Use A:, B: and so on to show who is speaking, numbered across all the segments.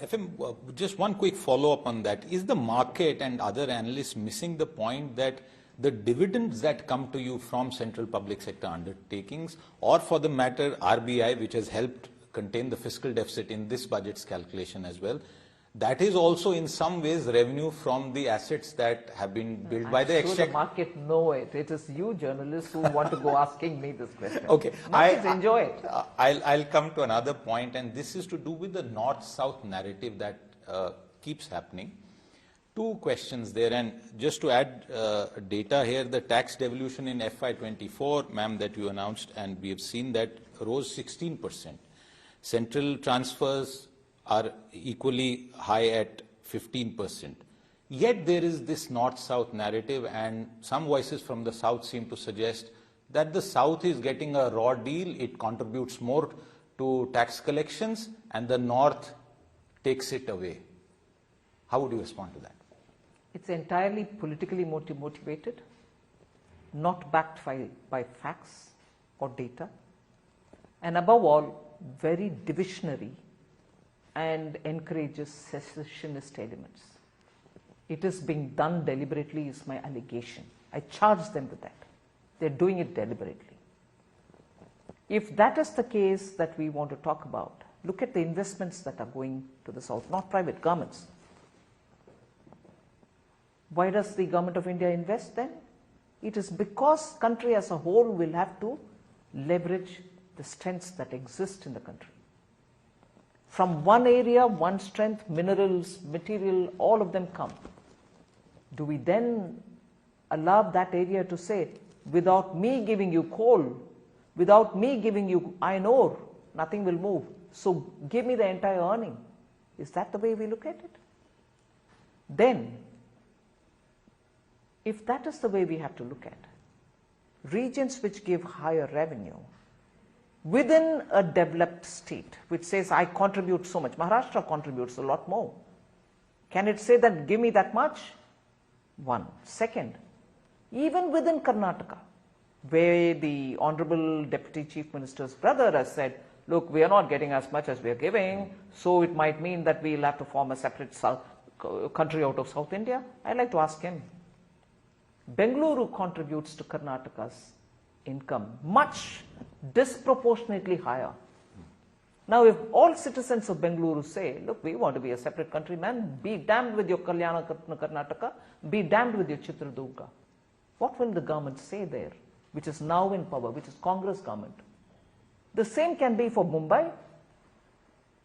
A: FM, just one quick follow-up on that. Is the market and other analysts missing the point that the dividends that come to you from central public sector undertakings, or for the matter RBI, which has helped contain the fiscal deficit in this budget's calculation as well, that is also in some ways revenue from the assets that have been built by the exchequer?
B: The market know it. It is you journalists who want to go asking me this question.
A: Okay.
B: Markets enjoy it.
A: I'll come to another point, and this is to do with the north-south narrative that keeps happening. Two questions there, and just to add data here, the tax devolution in FY24, ma'am, that you announced, and we have seen that rose 16%. Central transfers are equally high at 15%. Yet there is this north-south narrative, and some voices from the south seem to suggest that the south is getting a raw deal, it contributes more to tax collections, and the north takes it away. How would you respond to that?
B: It's entirely politically motivated, not backed by facts or data, and above all, very divisionary and encourages secessionist elements. It is being done deliberately is my allegation. I charge them with that. They're doing it deliberately. If that is the case that we want to talk about, look at the investments that are going to the south, not private, governments. Why does the government of India invest then? It is because country as a whole will have to leverage the strengths that exist in the country. From one area, one strength, minerals, material, all of them come. Do we then allow that area to say, without me giving you coal, without me giving you iron ore, nothing will move. So give me the entire earning. Is that the way we look at it? Then, if that is the way we have to look at, regions which give higher revenue within a developed state, which says I contribute so much, Maharashtra contributes a lot more. Can it say that give me that much? One. Second, even within Karnataka, where the Honorable Deputy Chief Minister's brother has said, look, we are not getting as much as we are giving, so it might mean that we will have to form a separate country out of South India. I'd like to ask him, Bengaluru contributes to Karnataka's income much disproportionately higher. Now, if all citizens of Bengaluru say, look, we want to be a separate country, man, be damned with your Kalyana Karnataka, be damned with your Chitradurga. What will the government say there, which is now in power, which is Congress government? The same can be for Mumbai.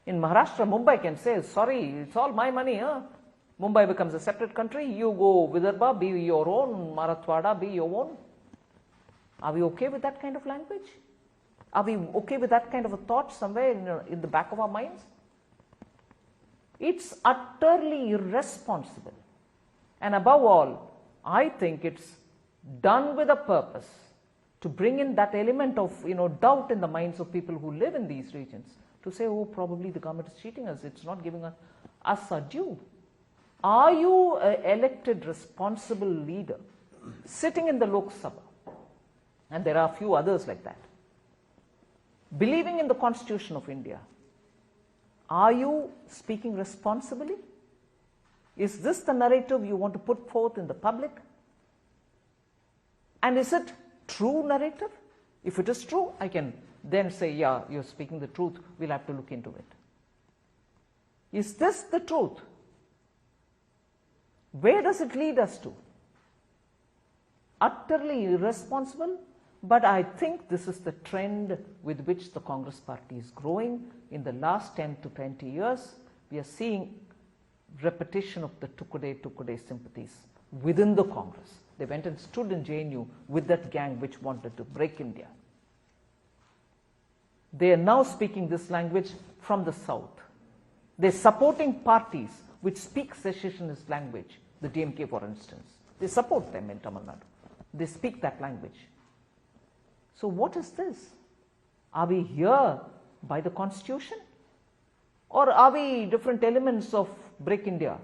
B: In Maharashtra, Mumbai can say, sorry, it's all my money, huh? Mumbai becomes a separate country, you go Vidarbha, be your own, Marathwada, be your own. Are we okay with that kind of language? Are we okay with that kind of a thought somewhere in the back of our minds? It's utterly irresponsible. And above all, I think it's done with a purpose to bring in that element of doubt in the minds of people who live in these regions, to say, oh, probably the government is cheating us, it's not giving us our due. Are you an elected responsible leader sitting in the Lok Sabha, and there are a few others like that, believing in the Constitution of India, are you speaking responsibly? Is this the narrative you want to put forth in the public? And is it true narrative? If it is true, I can then say, yeah, you're speaking the truth, we'll have to look into it. Is this the truth? Where does it lead us to? Utterly irresponsible, but I think this is the trend with which the Congress party is growing. In the last 10 to 20 years, we are seeing repetition of the Tukude sympathies within the Congress. They went and stood in JNU with that gang which wanted to break India. They are now speaking this language from the south. They're supporting parties which speak secessionist language, the DMK for instance. They support them in Tamil Nadu. They speak that language. So what is this? Are we here by the Constitution? Or are we different elements of Break India?